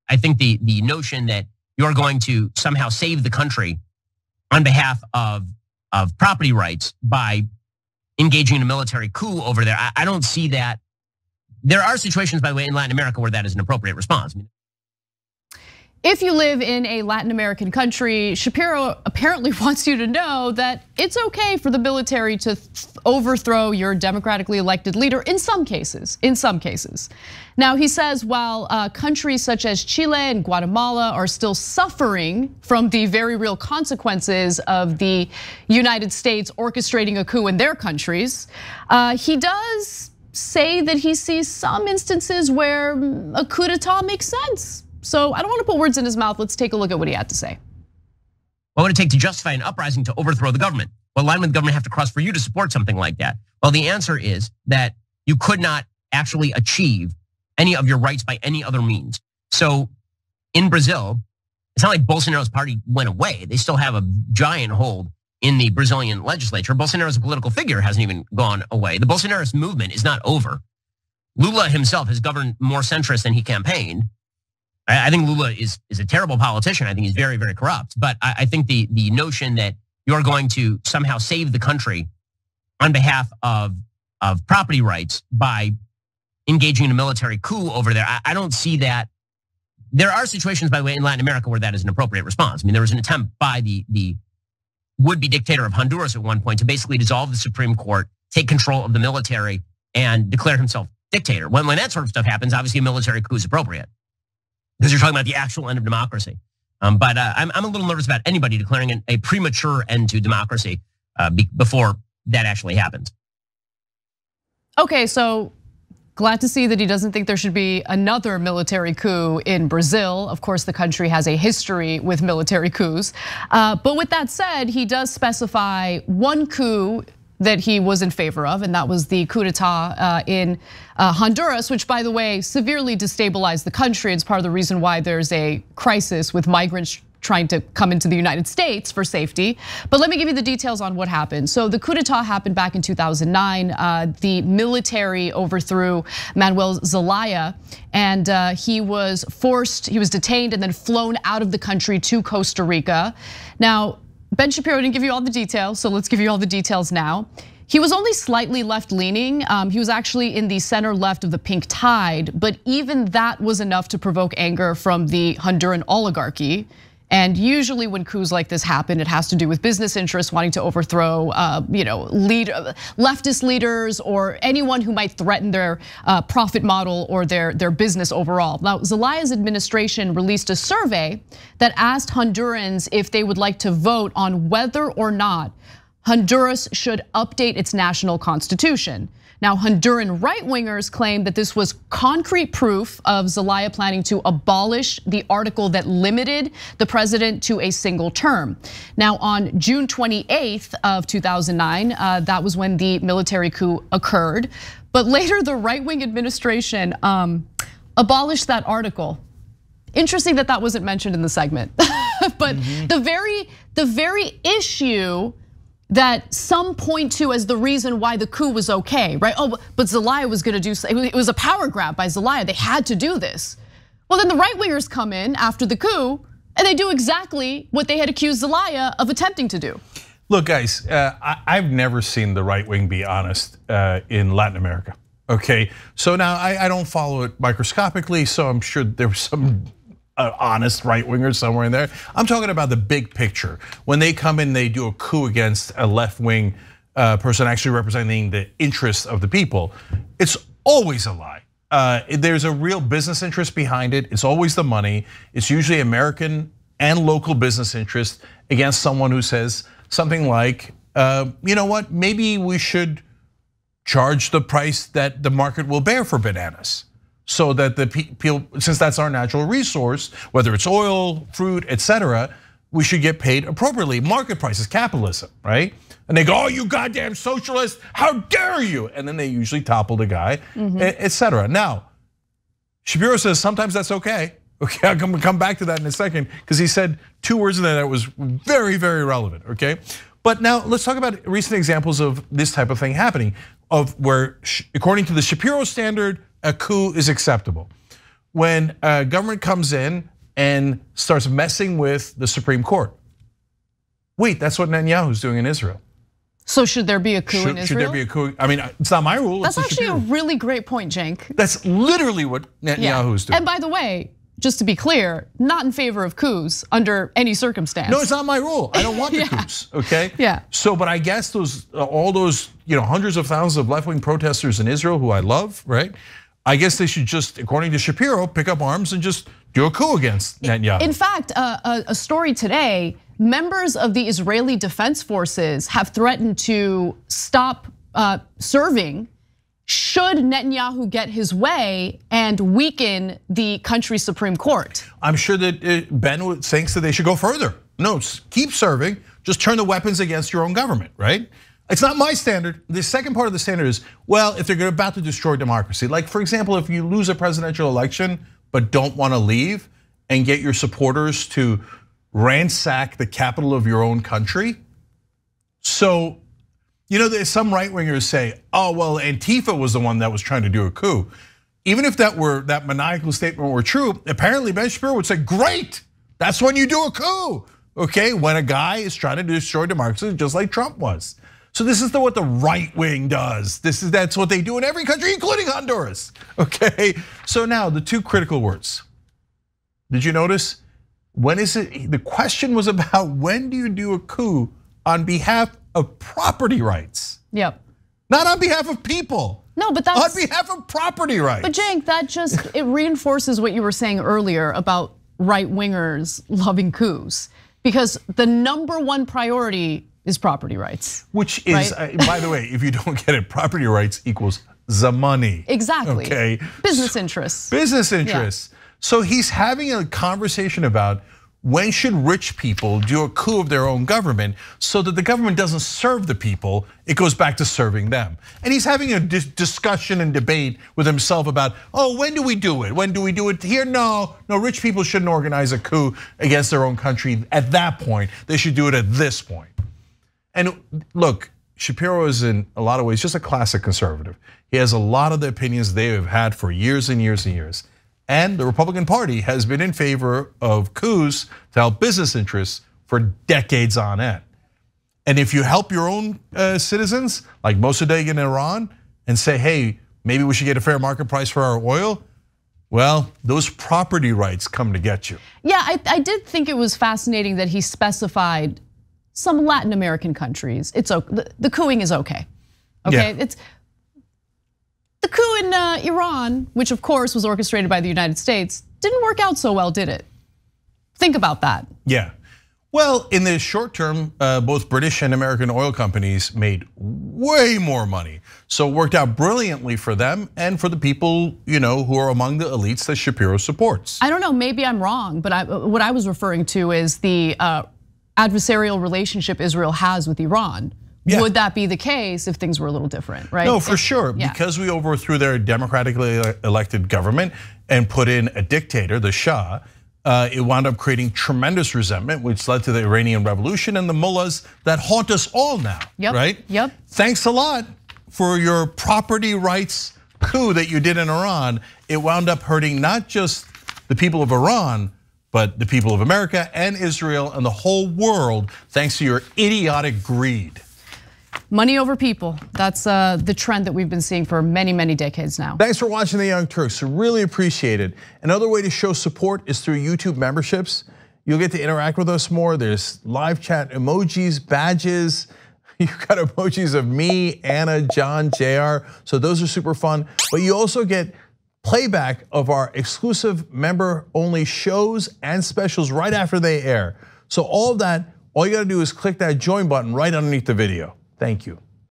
I think the notion that you're going to somehow save the country on behalf of property rights by engaging in a military coup over there, I don't see that. There are situations, by the way, in Latin America where that is an appropriate response. If you live in a Latin American country, Shapiro apparently wants you to know that it's okay for the military to overthrow your democratically elected leader in some cases, Now he says while countries such as Chile and Guatemala are still suffering from the very real consequences of the United States orchestrating a coup in their countries, he does say that he sees some instances where a coup d'etat makes sense. So I don't want to put words in his mouth. Let's take a look at what he had to say. What would it take to justify an uprising to overthrow the government? What line would the government have to cross for you to support something like that? Well, the answer is that you could not actually achieve any of your rights by any other means. So in Brazil, it's not like Bolsonaro's party went away. They still have a giant hold in the Brazilian legislature. Bolsonaro as a political figure hasn't even gone away. The Bolsonarist movement is not over. Lula himself has governed more centrist than he campaigned. I think Lula is a terrible politician. I think he's very, very corrupt. But I think the notion that you're going to somehow save the country on behalf of property rights by engaging in a military coup over there, I don't see that. There are situations, by the way, in Latin America where that is an appropriate response. I mean, there was an attempt by the would-be dictator of Honduras at one point to basically dissolve the Supreme Court, take control of the military, and declare himself dictator. When that sort of stuff happens, obviously a military coup is appropriate, because you're talking about the actual end of democracy. But I'm a little nervous about anybody declaring a premature end to democracy before that actually happens. Okay, so glad to see that he doesn't think there should be another military coup in Brazil. Of course, the country has a history with military coups. But with that said, he does specify one coup that he was in favor of, and that was the coup d'etat in Honduras, which, by the way, severely destabilized the country. It's part of the reason why there's a crisis with migrants trying to come into the United States for safety. But let me give you the details on what happened. So the coup d'etat happened back in 2009. The military overthrew Manuel Zelaya, and he was detained and then flown out of the country to Costa Rica. Now, Ben Shapiro didn't give you all the details, so let's give you all the details now. He was only slightly left-leaning. He was actually in the center left of the pink tide, but even that was enough to provoke anger from the Honduran oligarchy. And usually when coups like this happen, it has to do with business interests wanting to overthrow leftist leaders or anyone who might threaten their profit model or their business overall. Now, Zelaya's administration released a survey that asked Hondurans if they would like to vote on whether or not Honduras should update its national constitution. Now, Honduran right-wingers claim that this was concrete proof of Zelaya planning to abolish the article that limited the president to a single term. Now, on June 28th of 2009, that was when the military coup occurred. But later, the right-wing administration abolished that article. Interesting that that wasn't mentioned in the segment. But the very issue that some point to as the reason why the coup was okay, right? Oh, but Zelaya was gonna do, it was a power grab by Zelaya, they had to do this. Well, then the right wingers come in after the coup and they do exactly what they had accused Zelaya of attempting to do. Look, guys, I've never seen the right wing be honest in Latin America, okay? So now I don't follow it microscopically, so I'm sure there was some honest right-wingers somewhere in there. I'm talking about the big picture. When they come in, they do a coup against a left-wing person actually representing the interests of the people. It's always a lie. There's a real business interest behind it. It's always the money. It's usually American and local business interest against someone who says something like, you know what, maybe we should charge the price that the market will bear for bananas, so that the people, since that's our natural resource, whether it's oil, fruit, etc., we should get paid appropriately. Market prices, capitalism, right? And they go, oh, you goddamn socialist, how dare you? And then they usually topple the guy, etc. Now, Shapiro says sometimes that's okay. Okay, I'm come back to that in a second, because he said two words in there that was very, very relevant, okay? But now let's talk about recent examples of this type of thing happening, of where, according to the Shapiro standard, a coup is acceptable. when government comes in and starts messing with the Supreme Court. Wait, that's what Netanyahu's doing in Israel. So should there be a coup in Israel? Should there be a coup? I mean, it's not my rule. That's actually a really great point, Cenk. That's literally what Netanyahu's doing. And by the way, just to be clear, not in favor of coups under any circumstance. No, it's not my rule. I don't want the coups, okay? Yeah. So, but I guess all those hundreds of thousands of left-wing protesters in Israel who I love, right? I guess they should just, according to Shapiro, pick up arms and just do a coup against Netanyahu. In fact, a story today, members of the Israeli Defense Forces have threatened to stop serving should Netanyahu get his way and weaken the country's Supreme Court. I'm sure that Ben thinks that they should go further. No, keep serving, just turn the weapons against your own government, right? It's not my standard. The second part of the standard is, well, if they're about to destroy democracy, like for example, if you lose a presidential election but don't want to leave and get your supporters to ransack the capital of your own country. So, there's some right wingers say, oh, well, Antifa was the one that was trying to do a coup. Even if that maniacal statement were true, apparently Ben Shapiro would say, great, that's when you do a coup, okay? When a guy is trying to destroy democracy, just like Trump was. So this is what the right wing does. That's what they do in every country, including Honduras, okay? So now the two critical words. Did you notice? When is it? The question was about when do you do a coup on behalf of property rights? Yep. Not on behalf of people. No, but that's on behalf of property rights. But Cenk, that just it reinforces what you were saying earlier about right wingers loving coups, because the #1 priority is property rights. Which is, right? By the way, if you don't get it, property rights equals the money. Exactly. Okay. Business interests. Business interests. Yeah. So he's having a conversation about when should rich people do a coup of their own government so that the government doesn't serve the people, it goes back to serving them. And he's having a discussion and debate with himself about, oh, when do we do it? When do we do it here? No, rich people shouldn't organize a coup against their own country at that point. They should do it at this point. And look, Shapiro is in a lot of ways just a classic conservative. He has a lot of the opinions they have had for years and years and years. And the Republican Party has been in favor of coups to help business interests for decades on end. And if you help your own citizens, like Mossadegh in Iran, and say, hey, maybe we should get a fair market price for our oil, well, those property rights come to get you. Yeah, I did think it was fascinating that he specified some Latin American countries. It's okay. The coups is okay. Okay, yeah. It's the coup in Iran, which of course was orchestrated by the United States, didn't work out so well, did it? Think about that. Yeah. Well, in the short term, both British and American oil companies made way more money. So it worked out brilliantly for them and for the people, who are among the elites that Shapiro supports. I don't know, maybe I'm wrong, but what I was referring to is the adversarial relationship Israel has with Iran. Yeah. Would that be the case if things were a little different, right? No, for sure. Yeah. Because we overthrew their democratically elected government and put in a dictator, the Shah, it wound up creating tremendous resentment, which led to the Iranian Revolution and the mullahs that haunt us all now, right? Yep. Thanks a lot for your property rights coup that you did in Iran. It wound up hurting not just the people of Iran, but the people of America and Israel and the whole world, thanks to your idiotic greed. Money over people, that's the trend that we've been seeing for many, many decades now. Thanks for watching The Young Turks, really appreciate it. Another way to show support is through YouTube memberships. You'll get to interact with us more. There's live chat emojis, badges. You've got emojis of me, Anna, John, JR, so those are super fun. But you also get playback of our exclusive member-only shows and specials right after they air. So all of that, all you gotta do is click that join button right underneath the video. Thank you.